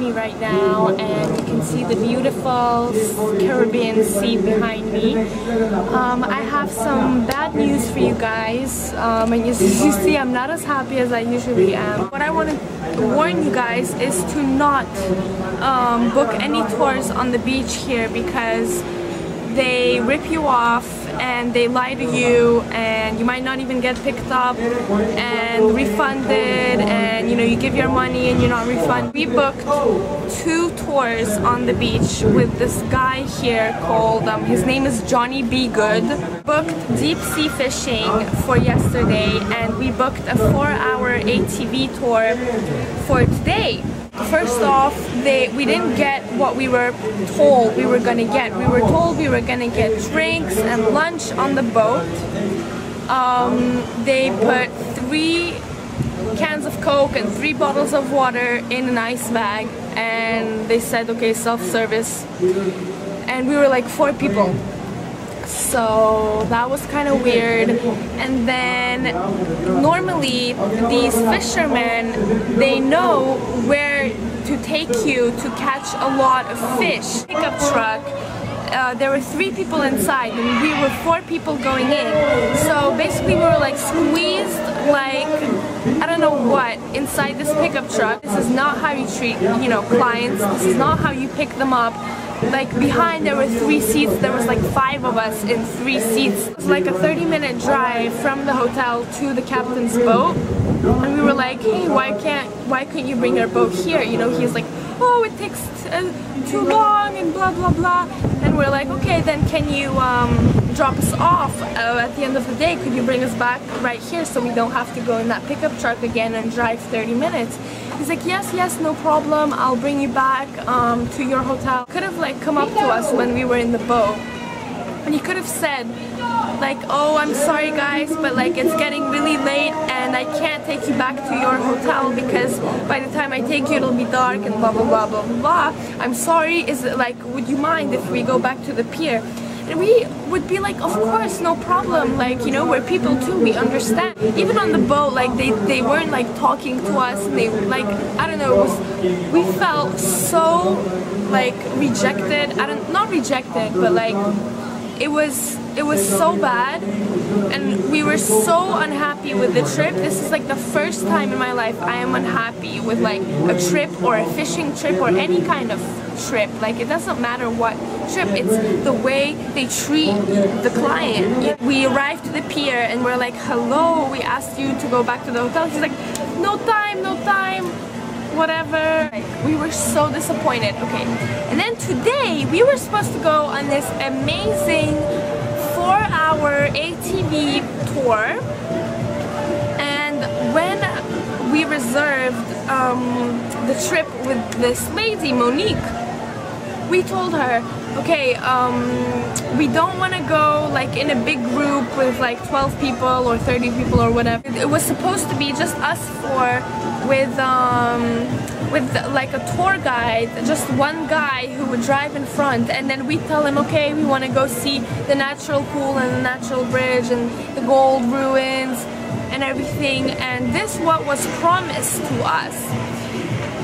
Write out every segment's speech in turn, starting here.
me right now, and you can see the beautiful Caribbean Sea behind me. I have some bad news for you guys, and you see I'm not as happy as I usually am. What I want to warn you guys is to not book any tours on the beach here, because they rip you off and they lie to you, and you might not even get picked up and refunded, and you know, you give your money and you're not refunded. We booked 2 tours on the beach with this guy here called, his name is Johnny B. Good. Booked deep sea fishing for yesterday, and we booked a 4-hour ATV tour for today. First off, we didn't get what we were told we were gonna get. We were told we were gonna get drinks and lunch on the boat. They put 3 cans of Coke and 3 bottles of water in an ice bag, and they said, okay, self-service. And we were like 4 people. So that was kind of weird. And then normally these fishermen, they know where to take you to catch a lot of fish. Pickup truck, there were 3 people inside and we were 4 people going in. So basically we were like squeezed like I don't know what inside this pickup truck. This is not how you treat, you know, clients. This is not how you pick them up. Like behind there were 3 seats, there was like 5 of us in 3 seats. It was like a 30-minute drive from the hotel to the captain's boat, and we were like, hey, why couldn't you bring your boat here? You know, he's like, oh, it takes too long and blah blah blah. And we're like, okay, then can you drop us off at the end of the day? Could you bring us back right here so we don't have to go in that pickup truck again and drive 30 minutes? He's like, yes, no problem, I'll bring you back to your hotel. Could have like come up to us when we were in the boat, and he could have said like, oh, I'm sorry guys, but like it's getting really late and I can't take you back to your hotel because by the time I take you it'll be dark and blah blah blah blah blah. I'm sorry, is it like, would you mind if we go back to the pier? And we would be like, of course, no problem, like, you know, we're people too, we understand. Even on the boat, like, they weren't like talking to us, and they like, I don't know, we felt so like rejected. Not rejected, but like it was so bad, and we were so unhappy with the trip. This is like the first time in my life I am unhappy with like a trip or a fishing trip or any kind of trip. Like, it doesn't matter what trip, it's the way they treat the client. We arrived to the pier and we're like, hello, we asked you to go back to the hotel. He's like, no time, whatever. Like, we were so disappointed. Okay, and then today we were supposed to go on this amazing 4-hour ATV tour, and when we reserved the trip with this lady, Monique, we told her, okay, we don't want to go like in a big group with like 12 people or 30 people or whatever. It was supposed to be just us 4 with like a tour guide, just one guy who would drive in front, and then we tell him, okay, we want to go see the natural pool and the natural bridge and the gold ruins and everything, and this what was promised to us.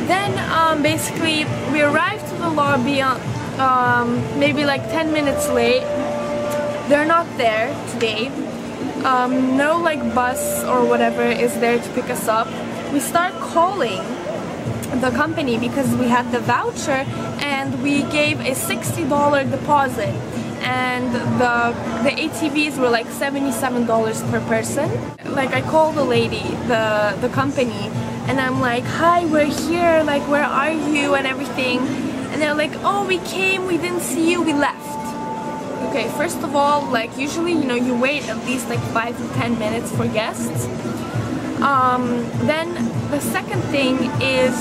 Then basically we arrived to the lobby maybe like 10 minutes late. They're not there today. No like bus or whatever is there to pick us up. We start calling the company because we had the voucher and we gave a $60 deposit, and the ATVs were like $77 per person. Like, I called the lady, the company, and I'm like, hi, we're here, like, where are you and everything, and they're like, oh, we came, we didn't see you, we left. Okay, first of all, like, usually, you know, you wait at least like 5 to 10 minutes for guests. Then the second thing is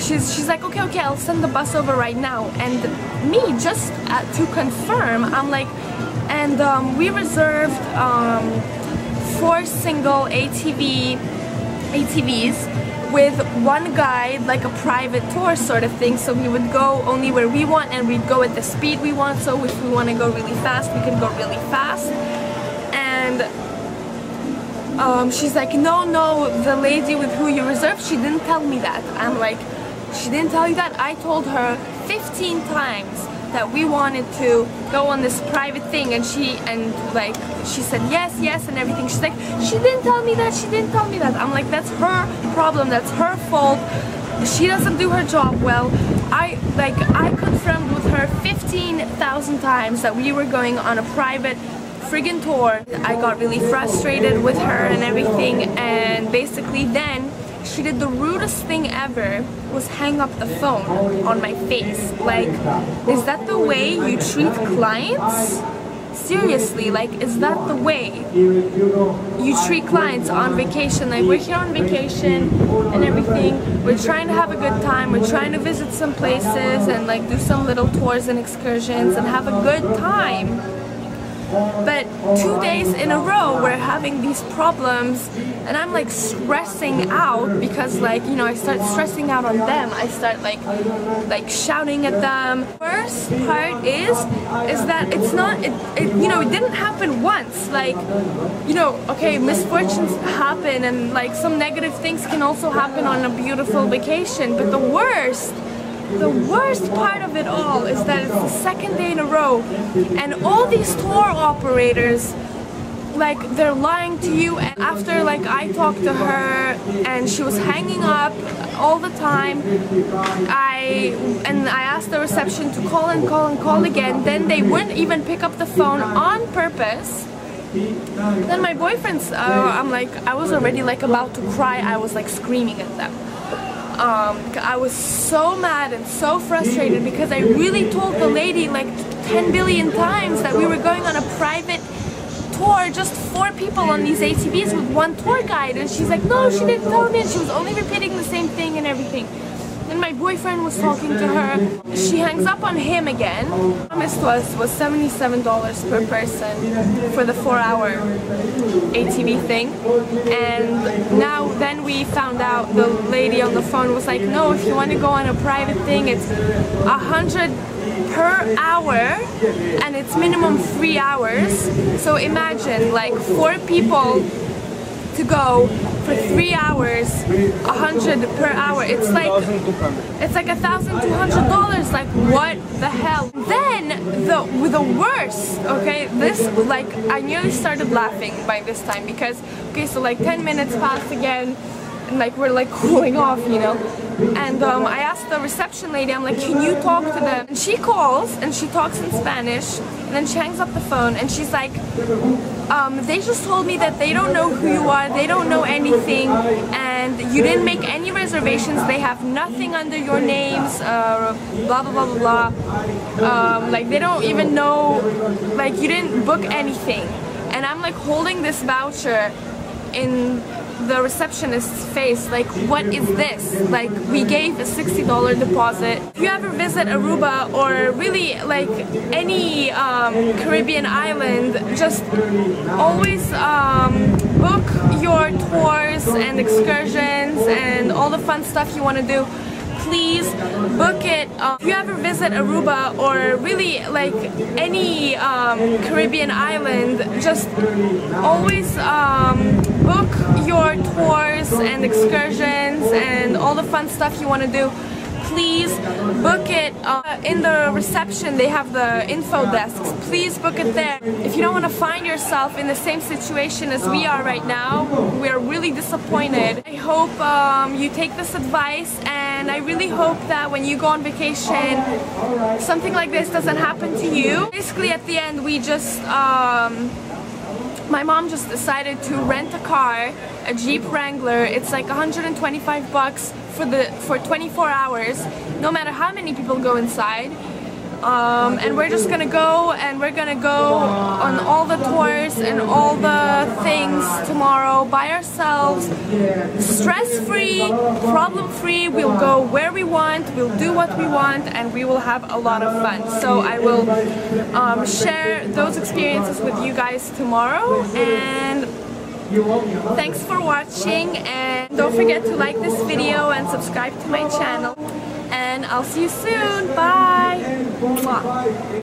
she's like, okay, I'll send the bus over right now, and me, just to confirm, I'm like, and we reserved 4 single ATVs with one guide, like a private tour sort of thing, so we would go only where we want and we'd go at the speed we want, so if we want to go really fast we can go really fast. And she's like, no, the lady with who you reserved, she didn't tell me that. I'm like, She didn't tell you that? I told her 15 times that we wanted to go on this private thing, and she said yes and everything. She's like, she didn't tell me that, she didn't tell me that. I'm like, that's her problem, that's her fault. She doesn't do her job well. I confirmed with her 15,000 times that we were going on a private friggin' tour. I got really frustrated with her and everything, and basically then she did the rudest thing ever, was hang up the phone on my face. Like, is that the way you treat clients? Seriously, like, is that the way you treat clients on vacation? Like, we're here on vacation and everything, we're trying to have a good time, we're trying to visit some places and like do some little tours and excursions and have a good time. But 2 days in a row we're having these problems, and I'm like stressing out because, like, you know, I start stressing out on them. I start like shouting at them. First part is that it's not you know, it didn't happen once. Like, you know, okay, misfortunes happen and like some negative things can also happen on a beautiful vacation, but the worst part of it all is that it's the second day in a row, and all these tour operators, like, they're lying to you. And after, like, I talked to her and she was hanging up all the time, I asked the reception to call and call and call again. Then they wouldn't even pick up the phone on purpose. Then my boyfriend's I'm like, I was already like about to cry. I was like screaming at them. I was so mad and so frustrated because I really told the lady like 10 billion times that we were going on a private tour, just 4 people on these ATVs with 1 tour guide, and she's like, no, she didn't tell me, and she was only repeating the same thing and everything. Then my boyfriend was talking to her, she hangs up on him again. The promise was $77 per person for the 4-hour ATV thing, and now then we found out the lady on the phone was like, no, if you want to go on a private thing, it's $100 per hour and it's minimum 3 hours. So imagine, like, 4 people to go for 3 hours, $100 per hour. It's like $1,200. Like, what the hell? Then the worst, okay, this, like, I nearly started laughing by this time because, okay, so like 10 minutes passed again, and like we're like cooling off, you know. And I asked the reception lady, I'm like, can you talk to them? And she calls and she talks in Spanish, and then she hangs up the phone and she's like, they just told me that they don't know who you are, they don't know anything, and you didn't make any reservations, they have nothing under your names, blah blah blah blah blah. Like, they don't even know, like, you didn't book anything. And I'm like holding this voucher in the receptionist's face, like, what is this? Like, we gave a $60 deposit. If you ever visit Aruba or really like any Caribbean island, just always book your tours and excursions and all the fun stuff you want to do. Please book it. If you ever visit Aruba or really like any Caribbean island, just always book your tours and excursions and all the fun stuff you want to do. Please book it. In the reception they have the info desks. Please book it there. If you don't want to find yourself in the same situation as we are right now, we are really disappointed. I hope you take this advice, and I really hope that when you go on vacation, something like this doesn't happen to you. Basically, at the end, we just my mom just decided to rent a car, a Jeep Wrangler. It's like 125 bucks for 24 hours, no matter how many people go inside. And we're just gonna go, and we're gonna go on all the tours and all the things tomorrow by ourselves, stress-free, problem-free. We'll go where we want, we'll do what we want, and we will have a lot of fun. So I will share those experiences with you guys tomorrow, and thanks for watching, and don't forget to like this video and subscribe to my channel, and I'll see you soon. Bye! Mwah.